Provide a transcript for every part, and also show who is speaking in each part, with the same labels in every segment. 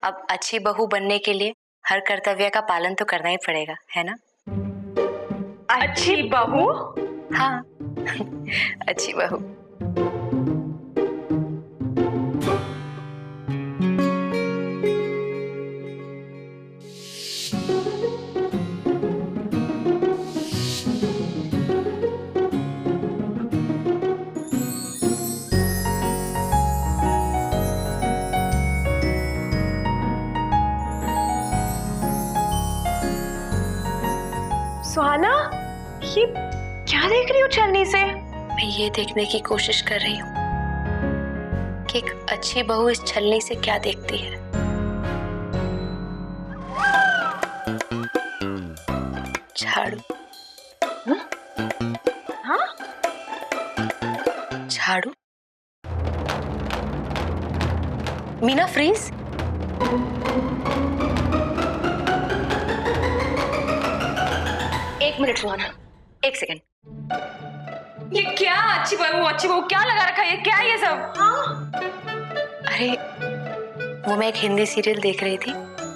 Speaker 1: अब अच्छी बहू बनने के लिए हर कर्तव्य का पालन तो करना ही पड़ेगा, है ना?
Speaker 2: अच्छी बहू?
Speaker 1: हाँ अच्छी बहू।
Speaker 2: सुहाना, ये क्या देख रही हो छलनी से?
Speaker 1: मैं ये देखने की कोशिश कर रही हूँ कि एक अच्छी बहू इस छलनी से क्या देखती है। झाड़ू।
Speaker 2: हाँ?
Speaker 1: झाड़ू। मीना फ्रीज। एक मिनट सुहाना, एक सेकेंड।
Speaker 2: ये क्या अच्छी बहू क्या लगा रखा है? ये क्या है ये सब? हाँ?
Speaker 1: अरे वो मैं एक हिंदी सीरियल देख रही थी,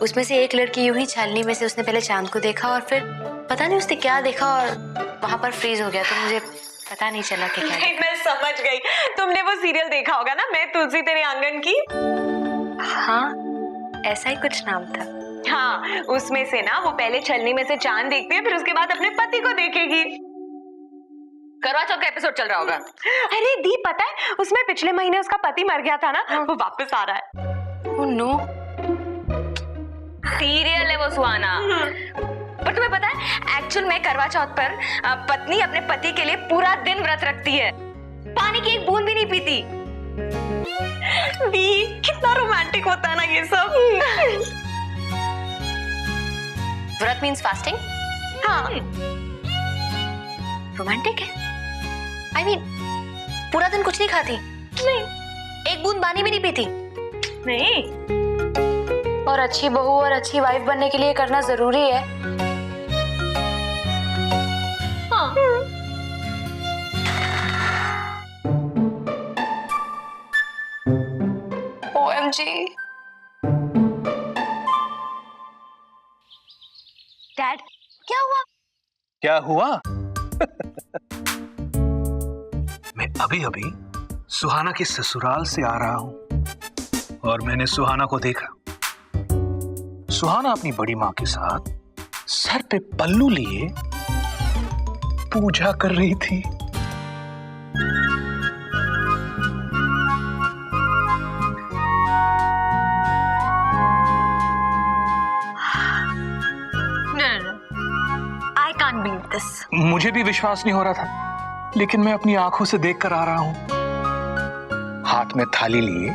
Speaker 1: उसमें से एक लड़की यूं ही छालनी में से उसने पहले चांद को देखा और फिर पता नहीं उसने क्या देखा और वहां पर फ्रीज हो गया, तो मुझे पता नहीं चला कि क्या।
Speaker 2: मैं समझ गई, तुमने वो सीरियल देखा होगा ना, मैं तुलसी तेरे आंगन की।
Speaker 1: हाँ ऐसा ही कुछ नाम था।
Speaker 2: हाँ, उसमें से ना वो पहले छलनी में से चांद देखती है, फिर उसके बाद अपने पति को देखेगी।
Speaker 3: करवा चौथ का एपिसोड चल रहा होगा।
Speaker 2: अरे दी, पता है उसमें पिछले महीने उसका पति मर गया था ना, वो वापस आ रहा है।
Speaker 1: Oh no.
Speaker 3: सीरियल है वो सुहाना। पर तुम्हें पता है एक्चुअल में करवा चौथ पर पत्नी अपने पति के लिए पूरा दिन व्रत रखती है, पानी की एक बूंद भी नहीं पीती।
Speaker 2: दी, कितना रोमांटिक होता है ना ये सब।
Speaker 1: व्रत मीन्स फास्टिंग?
Speaker 2: हाँ।
Speaker 1: रोमांटिक है? I mean, पूरा दिन कुछ नहीं खाती?
Speaker 2: नहीं।
Speaker 1: एक बूंद पानी भी नहीं पीती?
Speaker 2: नहीं।
Speaker 1: और अच्छी बहू और अच्छी वाइफ बनने के लिए करना जरूरी है।
Speaker 2: हाँ।
Speaker 1: OMG।
Speaker 3: डैड, क्या हुआ?
Speaker 4: क्या हुआ? मैं अभी अभी सुहाना के ससुराल से आ रहा हूं और मैंने सुहाना को देखा। सुहाना अपनी बड़ी मां के साथ सर पे पल्लू लिए पूजा कर रही थी।
Speaker 1: I can't believe this।
Speaker 4: मुझे भी विश्वास नहीं हो रहा था, लेकिन मैं अपनी आंखों से देख कर आ रहा हूं। हाथ में थाली लिए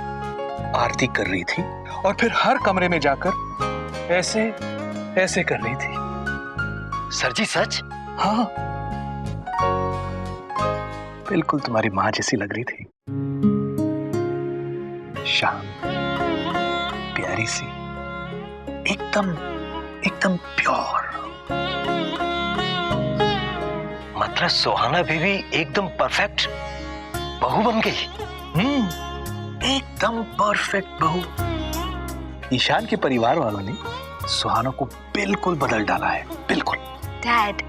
Speaker 4: आरती कर रही थी और फिर हर कमरे में जाकर ऐसे ऐसे कर रही थी।
Speaker 5: सर जी सच?
Speaker 4: हाँ, बिल्कुल तुम्हारी माँ जैसी लग रही थी। शांत, प्यारी सी, एकदम एकदम प्योर।
Speaker 5: मतलब सुहाना बीवी एकदम परफेक्ट बहू बन गई।
Speaker 4: एकदम परफेक्ट बहू। ईशान के परिवार वालों ने सुहाना को बिल्कुल बदल डाला है, बिल्कुल।
Speaker 1: डैड,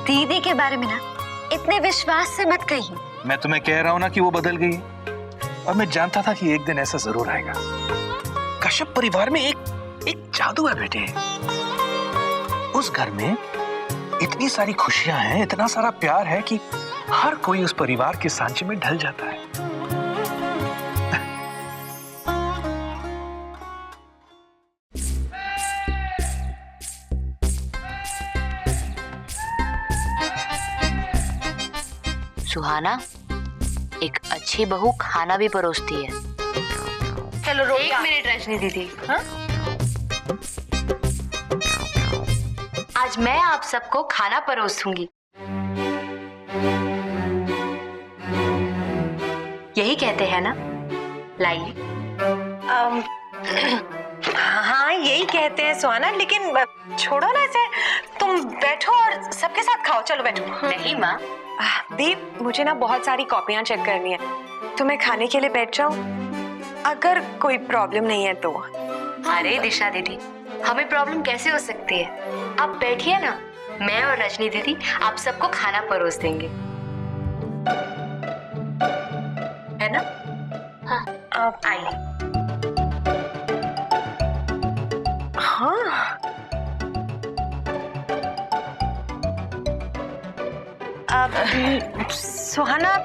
Speaker 1: दीदी के बारे में ना इतने विश्वास से मत कहिए।
Speaker 4: मैं तुम्हें कह रहा हूं ना कि वो बदल गई, और मैं जानता था कि एक दिन ऐसा जरूर आएगा। कश्यप परिवार में एक जादू है बेटे। उस घर में इतनी सारी खुशियां हैं, इतना सारा प्यार है कि हर कोई उस परिवार के सांचे में ढल जाता है।
Speaker 1: सुहाना, एक अच्छी बहू खाना भी परोसती है।
Speaker 3: चलो रोक।
Speaker 1: एक मिनट रजनी दीदी।
Speaker 3: हाँ?
Speaker 1: आज मैं आप सबको खाना परोसूंगी। यही कहते हैं ना? लाइए।
Speaker 2: हाँ यही कहते हैं सुहाना, लेकिन छोड़ो ना इसे, तुम बैठो और सबके साथ खाओ। चलो बैठो।
Speaker 1: नहीं माँ।
Speaker 2: दीप, मुझे ना बहुत सारी कॉपियां चेक करनी है, तो मैं खाने के लिए बैठ जाऊं? अगर कोई प्रॉब्लम नहीं है तो।
Speaker 1: अरे दिशा दीदी, हमें प्रॉब्लम कैसे हो सकती है? आप बैठिए ना, मैं और रजनी दीदी आप सबको खाना परोस देंगे, है ना? हाँ, आप आइए।
Speaker 2: हाँ, अब सुहाना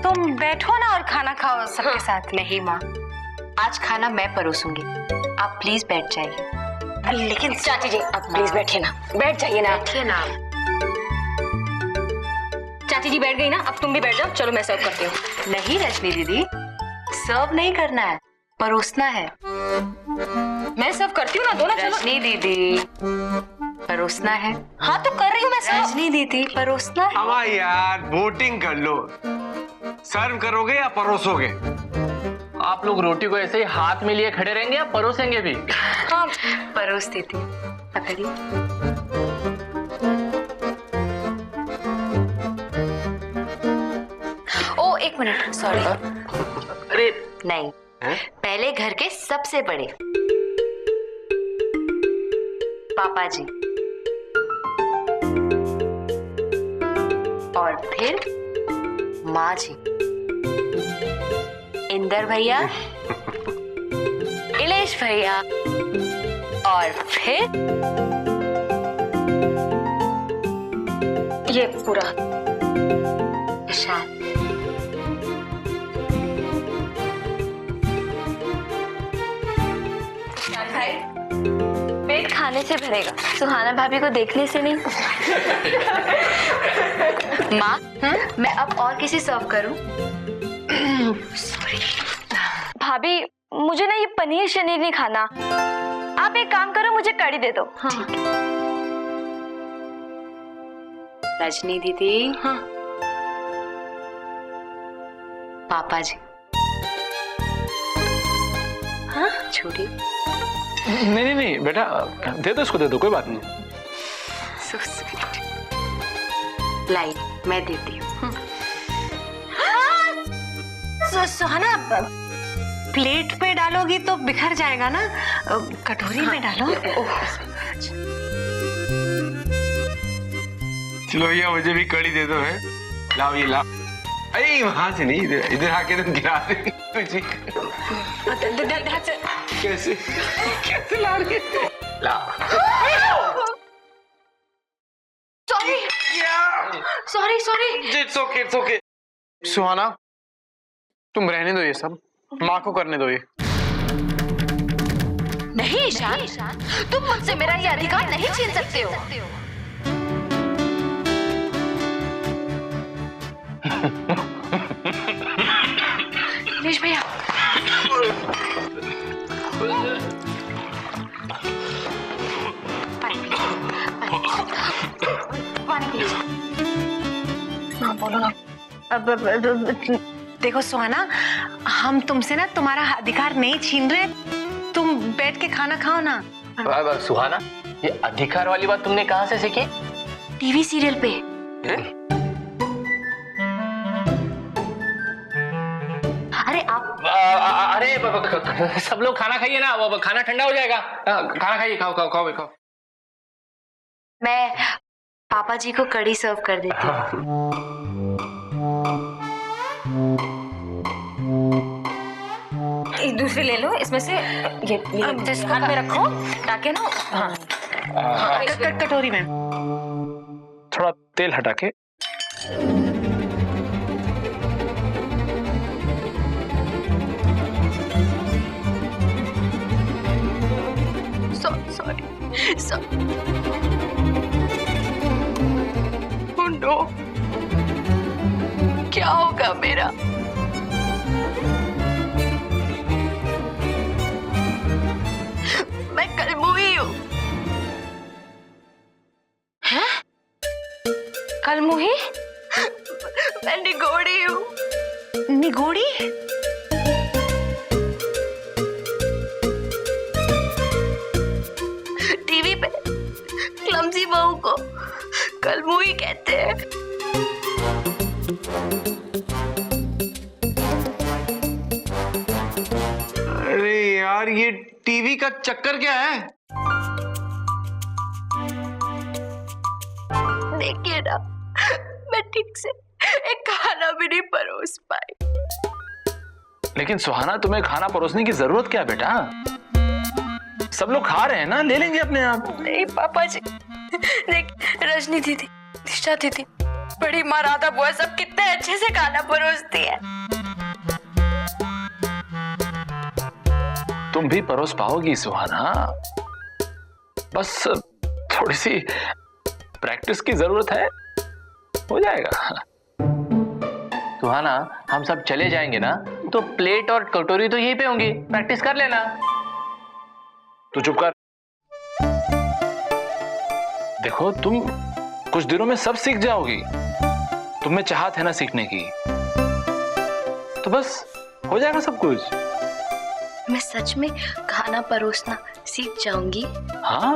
Speaker 2: तुम बैठो ना और खाना खाओ सबके साथ।
Speaker 1: नहीं माँ, आज खाना मैं परोसूंगी, आप प्लीज बैठ जाइए।
Speaker 3: लेकिन चाची जी आप प्लीज बैठिए ना, बैठ जाइए ना।
Speaker 1: बैठिए ना आप।
Speaker 3: चाची जी बैठ गई ना, अब तुम भी बैठ जाओ। चलो मैं सर्व करती हूँ।
Speaker 1: नहीं रजनी दीदी, सर्व नहीं करना है, परोसना है।
Speaker 3: मैं सर्व करती हूँ ना, दो ना। चलो।
Speaker 1: रजनी दीदी, परोसना है।
Speaker 3: हाँ तो कर रही हूँ मैं सर्व।
Speaker 1: रजनी दीदी, परोसना है।
Speaker 6: हवा यार, वोटिंग कर लो, सर्व करोगे या परोसोगे?
Speaker 7: आप लोग रोटी को ऐसे ही हाथ में लिए खड़े रहेंगे या परोसेंगे भी?
Speaker 3: हाँ
Speaker 1: परोस देती हूँ, पकड़िए। ओ एक मिनट, सॉरी।
Speaker 7: अरे
Speaker 1: नहीं, पहले घर के सबसे बड़े पापा जी, और फिर माँ जी, इंदर भैया, इलेश भैया, और फिर
Speaker 3: ये पूरा
Speaker 1: ईशान।
Speaker 3: पेट खाने से भरेगा, सुहाना भाभी को देखने से नहीं।
Speaker 1: माँ, मैं अब और किसी सर्व करूं?
Speaker 3: भाभी मुझे ना ये पनीर शनीर नहीं खाना। आप एक काम करो, मुझे कड़ी दे दो। हाँ।
Speaker 1: रजनी दीदी,
Speaker 3: हाँ।
Speaker 1: पापा जी,
Speaker 3: हाँ?
Speaker 1: छोटी।
Speaker 4: नहीं नहीं बेटा, दे दो इसको, दे दो, कोई बात नहीं।
Speaker 1: So sweet. लाई, मैं देती हूँ।
Speaker 2: सुहाना, प्लेट पे डालोगी तो बिखर जाएगा ना, कटोरी में डालो।
Speaker 6: चलो भैया, मुझे भी कड़ी दे दो। है लाओ, ये लाओ। अरे वहां से नहीं, इधर इधर आके तुम गिरा रही मुझे। कैसे कैसे ला रही है? ला।
Speaker 3: Sorry sorry.
Speaker 6: It's okay, it's okay.
Speaker 7: Suhana, तुम रहने दो ये सब, माँ को करने दो ये।
Speaker 3: नहीं ईशान, तुम मुझसे मेरा ये अधिकार नहीं छीन सकते हो। इलेश भैया, पानी पी लीजिए। हाँ बोलो ना।
Speaker 2: अब देखो सुहाना, हम तुमसे ना तुम्हारा अधिकार नहीं छीन रहे, तुम बैठ के खाना खाओ ना।
Speaker 7: सुहाना, ये अधिकार वाली बात तुमने कहाँ से सीखी?
Speaker 3: टीवी सीरियल पे।
Speaker 1: अरे आप,
Speaker 7: अरे सब लोग खाना खाइए ना, वो खाना ठंडा हो जाएगा। खाना खाइए, खाओ खाओ खाओ खाओ।
Speaker 1: मैं पापा जी को कड़ी सर्व कर देती हूँ।
Speaker 3: दूसरी ले लो, इसमें से ये हाथ में रखो ताकि ना। हाँ
Speaker 2: कटोरी में
Speaker 4: थोड़ा तेल हटा के।
Speaker 1: सॉरी। नो, क्या होगा मेरा? मैं कलमुही हूँ।
Speaker 3: कलमुही?
Speaker 1: मैं निगोड़ी हूँ।
Speaker 2: निगोड़ी?
Speaker 1: टीवी पे क्लमसी बहू को कलमुही कहते हैं।
Speaker 6: अरे यार, ये टीवी का चक्कर क्या है?
Speaker 1: देखिए ना, मैं ठीक से एक खाना भी नहीं परोस पाई।
Speaker 4: लेकिन सुहाना, तुम्हें खाना परोसने की जरूरत क्या बेटा? सब लोग खा रहे हैं ना, ले लेंगे अपने आप।
Speaker 1: नहीं पापा जी, देख रजनी दीदी, दिशा दीदी, बड़ी माँ, राधा बुआ, सब कितने अच्छे से खाना परोसती है।
Speaker 4: तुम भी परोस पाओगी सुहाना, बस थोड़ी सी प्रैक्टिस की जरूरत है, हो जाएगा।
Speaker 7: सुहाना, हम सब चले जाएंगे ना तो प्लेट और कटोरी तो यहीं पे होंगी, प्रैक्टिस कर लेना।
Speaker 4: तू चुप कर। देखो, तुम कुछ दिनों में सब सीख जाओगी। तुम में चाहत है ना सीखने की, तो बस हो जाएगा सब कुछ।
Speaker 1: मैं सच में खाना परोसना सीख जाऊंगी।
Speaker 4: हाँ,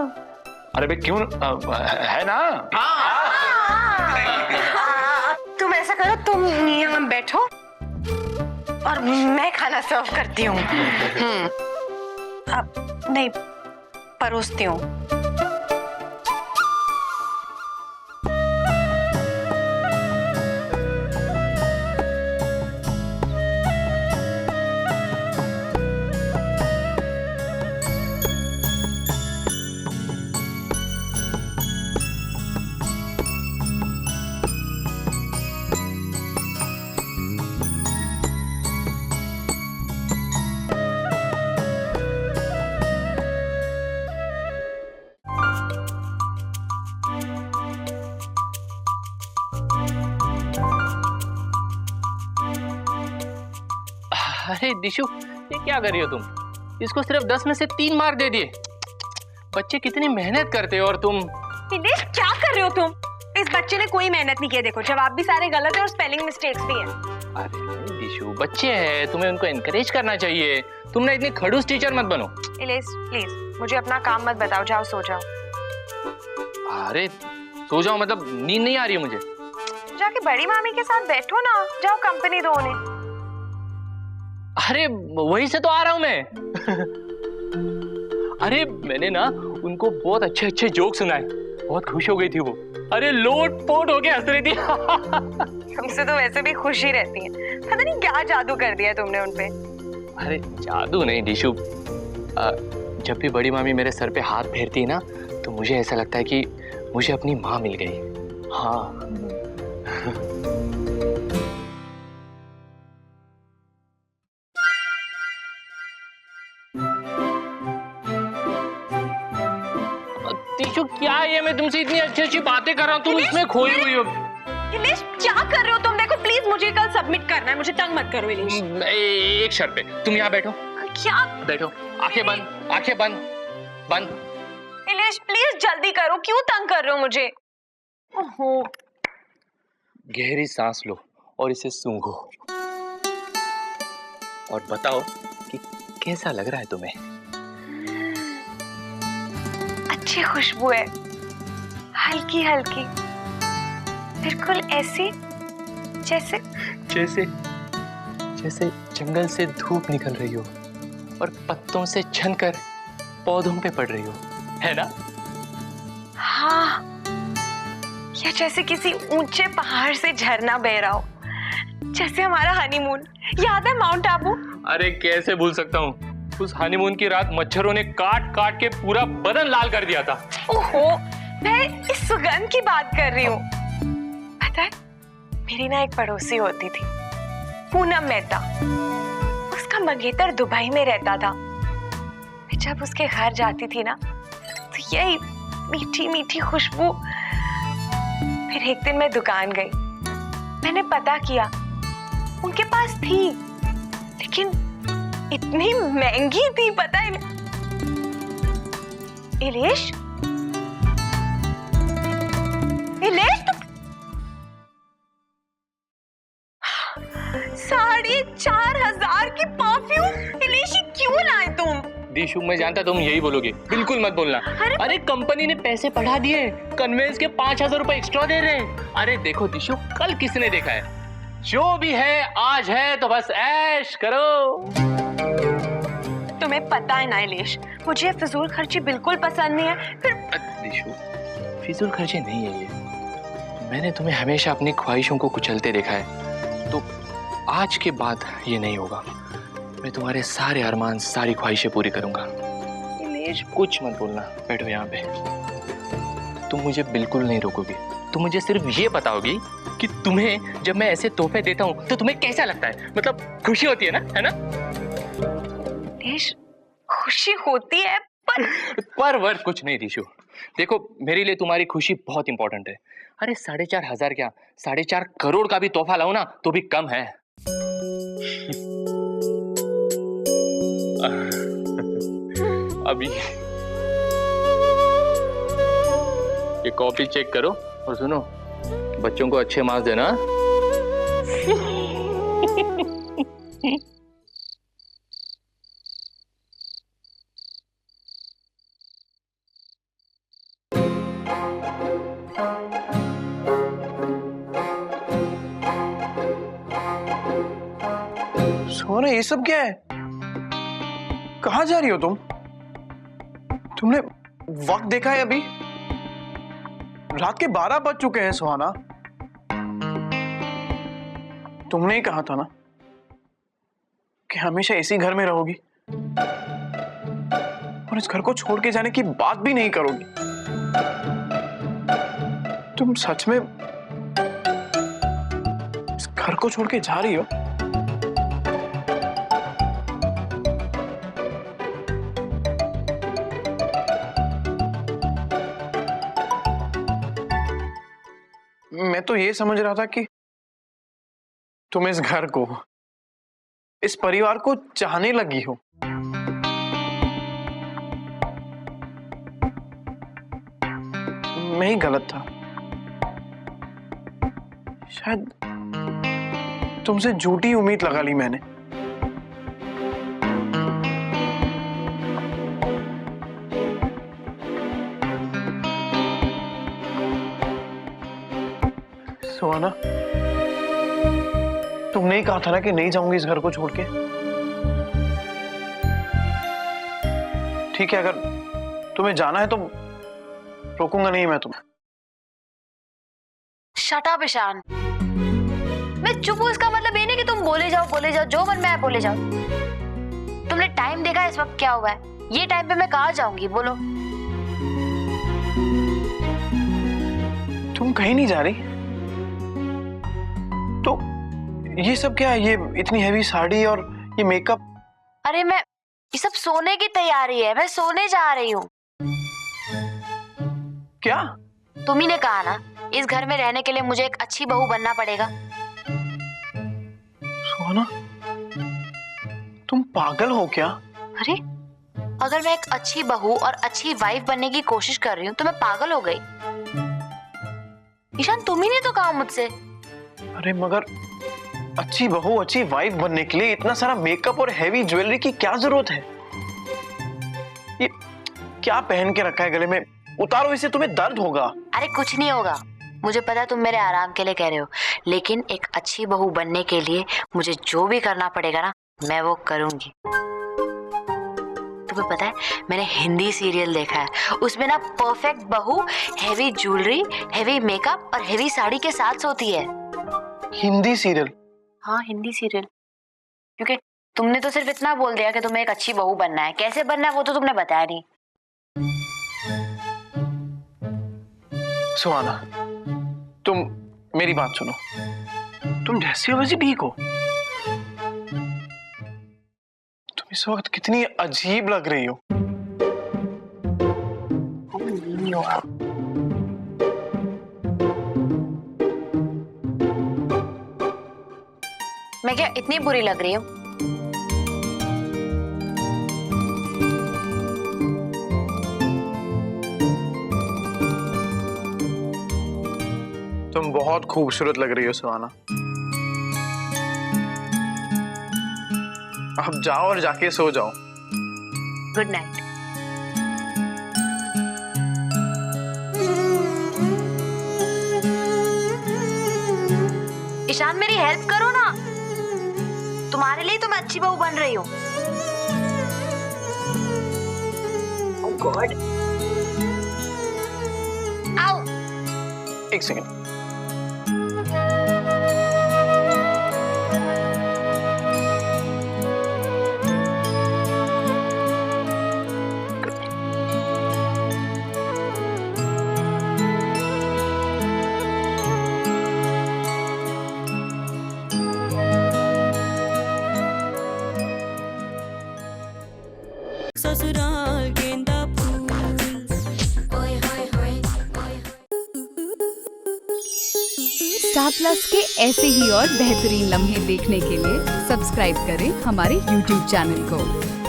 Speaker 4: अरे बे क्यों, है ना?
Speaker 2: तुम ऐसा करो, तुम यहाँ बैठो और मैं खाना सर्व करती हूँ। अब नहीं, परोसती हूँ।
Speaker 7: अरे दिशु, ये क्या कर रही हो तुम? इसको सिर्फ 10 में से 3 मार्क दे दिए। बच्चे कितनी मेहनत करते हो और तुम।
Speaker 2: निलेश, क्या कर रहे हो तुम? इस बच्चे ने कोई मेहनत नहीं की। देखो, जवाब भी सारे गलत है और स्पेलिंग मिस्टेक्स भी हैं।
Speaker 7: अरे दिशु, बच्चे हैं, तुम्हें उनको एनकरेज करना चाहिए। तुम ना इतनी खड़ूस टीचर मत बनो।
Speaker 2: निलेश प्लीज, मुझे अपना काम मत बताओ, जाओ सो जाओ।
Speaker 7: अरे सो जाओ मतलब नींद नहीं आ रही है मुझे।
Speaker 2: जाके बड़ी मामी के साथ बैठो ना, जाओ कंपनी दो उन्हें।
Speaker 7: अरे वहीं से तो आ रहा हूं मैं। अरे मैंने ना उनको बहुत अच्छे अच्छे जोक सुनाए, बहुत खुश हो गई थी वो। अरे लोट पोट होके हंस रही थी।
Speaker 2: तुमसे तो वैसे भी खुशी रहती है, पता नहीं क्या जादू कर दिया तुमने उनपे।
Speaker 7: अरे जादू नहीं दिशु, जब भी बड़ी मामी मेरे सर पे हाथ फेरती है ना तो मुझे ऐसा लगता है कि मुझे अपनी माँ मिल गई। हाँ। दिशु, क्या है ये? मैं तुमसे इतनी अच्छी अच्छी बातें कर रहा हूँ, तुम इसमें खोई हुई हो।
Speaker 2: इलेश, क्या कर रहे हो तुम? देखो प्लीज, मुझे कल सबमिट करना है, मुझे तंग मत करो इलेश।
Speaker 7: एक शर्त पे, तुम यहाँ बैठो।
Speaker 2: क्या?
Speaker 7: बैठो, आंखें बंद, आंखें बंद, बंद।
Speaker 2: इलेश प्लीज जल्दी करो, क्यों तंग कर रहे हो मुझे? ओहो।
Speaker 7: गहरी सांस लो और इसे सूंघो और बताओ कि कैसा लग रहा है तुम्हें।
Speaker 2: अच्छी खुशबू है, हल्की हल्की, बिल्कुल ऐसी जैसे
Speaker 7: जैसे जैसे जंगल से धूप निकल रही हो और पत्तों से छनकर पौधों पे पड़ रही हो, है ना?
Speaker 2: हाँ, या जैसे किसी ऊंचे पहाड़ से झरना बह रहा हो, जैसे हमारा हनीमून, याद है माउंट आबू?
Speaker 7: अरे कैसे भूल सकता हूँ, उस हनीमून की रात मच्छरों ने काट काट के पूरा बदन लाल कर दिया था।
Speaker 2: ओहो, मैं इस सुगंध की बात कर रही हूँ। पता है, मेरी ना एक पड़ोसी होती थी, पूनम मेहता। उसका मंगेतर दुबई में रहता था। मैं जब उसके घर जाती थी ना तो यही मीठी मीठी खुशबू। फिर एक दिन मैं दुकान गई, मैंने पता किया, उनके पास थी, लेकिन इतनी महंगी थी, पता है? इलेश, इलेश, 4,500 की परफ्यूम। इलेश, क्यों लाए तुम?
Speaker 7: दिशु, मैं जानता तुम यही बोलोगे, बिल्कुल मत बोलना। अरे कंपनी ने पैसे बढ़ा दिए, कन्वेंस के 5,000 रुपए एक्स्ट्रा दे रहे हैं। अरे देखो दिशु, कल किसने देखा है? जो भी है आज है तो बस ऐश करो।
Speaker 2: तुम्हें पता है नैलेश, मुझे ये फिजूल खर्ची बिल्कुल पसंद नहीं है। फिर
Speaker 7: दिशु, फिजूल खर्चे नहीं है ये। मैंने तुम्हें हमेशा अपनी ख्वाहिशों को कुचलते देखा है, तो आज के बाद ये नहीं होगा। मैं तुम्हारे सारे अरमान, सारी ख्वाहिशें पूरी करूंगा। नीलेश, कुछ मत बोलना, बैठो यहाँ पे। तुम मुझे बिल्कुल नहीं रोकोगी। तुम मुझे सिर्फ ये बताओगी कि तुम्हें जब मैं ऐसे तोहफे देता हूँ तो तुम्हें कैसा लगता है, मतलब खुशी होती है ना, है ना?
Speaker 2: नीलेश, खुशी होती है
Speaker 7: पर वर कुछ नहीं दिशु। देखो, मेरे लिए तुम्हारी खुशी बहुत इंपॉर्टेंट है। अरे 4,500 क्या, 4.5 करोड़ का भी तोहफा लाऊं ना तो भी कम है। अभी ये कॉपी चेक करो और सुनो, बच्चों को अच्छे मार्क्स देना।
Speaker 4: सोना, ये सब क्या है? कहाँ जा रही हो तुम? तुमने वक्त देखा है? अभी रात के 12 बज चुके हैं सुहाना। तुमने ही कहा था ना कि हमेशा इसी घर में रहोगी और इस घर को छोड़ के जाने की बात भी नहीं करोगी। तुम सच में इस घर को छोड़ के जा रही हो? मैं तो ये समझ रहा था कि तुम इस घर को, इस परिवार को चाहने लगी हो। मैं ही गलत था। शायद तुमसे झूठी उम्मीद लगा ली मैंने। सुहाना, तुमने ही कहा था ना कि नहीं जाऊंगी इस घर को छोड़ के। ठीक है, अगर तुम्हें जाना है तो रोकूंगा नहीं मैं तुम्हें।
Speaker 1: Shut up Ishaan. मैं चुप हूं इसका मतलब ये नहीं कि तुम बोले जाओ, जो मन में आए बोले जाओ। तुमने टाइम देखा इस वक्त क्या हुआ है? ये टाइम पे मैं कहाँ जाऊंगी, बोलो?
Speaker 4: तुम कहीं नहीं जा रही? तो ये सब क्या है? ये इतनी हैवी साड़ी और ये मेकअप?
Speaker 1: अरे मैं, ये सब सोने की तैयारी है, मैं सोने जा रही हूँ।
Speaker 4: क्या?
Speaker 1: तुम ही ने कहा ना, इस घर में रहने के लिए मुझे एक अच्छी बहू बनना पड़ेगा।
Speaker 4: सोना, तुम पागल हो क्या?
Speaker 1: अरे अगर मैं एक अच्छी बहू और अच्छी वाइफ बनने की कोशिश कर रही हूँ तो मैं पागल हो गई? ईशान, तुम ही ने तो कहा मुझसे।
Speaker 4: अरे मगर अच्छी बहू, अच्छी वाइफ बनने के लिए इतना सारा मेकअप और हैवी ज्वेलरी की क्या जरूरत है? ये क्या पहन के रखा है गले में? उतारो इसे, तुम्हें दर्द होगा।
Speaker 1: अरे कुछ नहीं होगा, मुझे पता है तुम मेरे आराम के लिए कह रहे हो, लेकिन एक अच्छी बहू बनने के लिए मुझे जो भी करना पड़ेगा ना, मैं वो करूंगी। तुम्हें पता है, मैंने हिंदी सीरियल देखा है, उसमें ना परफेक्ट बहू हैवी ज्वेलरी, हैवी मेकअप और हैवी साड़ी के साथ सोती है।
Speaker 4: हिंदी सीरियल?
Speaker 1: हाँ, हिंदी सीरियल। क्योंकि तुमने तो सिर्फ इतना बोल दिया कि तुम्हें एक अच्छी बहू बनना है, कैसे बनना है वो तो तुमने बताया नहीं।
Speaker 4: सुहाना, तुम मेरी बात सुनो। तुम जैसी हो वैसी ठीक हो। तुम इस वक्त कितनी अजीब लग रही हो।
Speaker 1: नहीं हो आप। मैं क्या इतनी बुरी लग रही हूँ?
Speaker 4: तुम बहुत खूबसूरत लग रही हो सुहाना। अब जाओ और जाके सो जाओ।
Speaker 1: Good night. ईशान, मेरी हेल्प करो ना, तुम्हारे लिए तो मैं अच्छी बहू बन रही हूँ।
Speaker 2: गॉड। आओ।
Speaker 7: एक सेकंड।
Speaker 8: ससुराल गेंदा फूल।
Speaker 9: स्टार प्लस के ऐसे ही और बेहतरीन लम्हे देखने के लिए सब्सक्राइब करें हमारे YouTube चैनल को।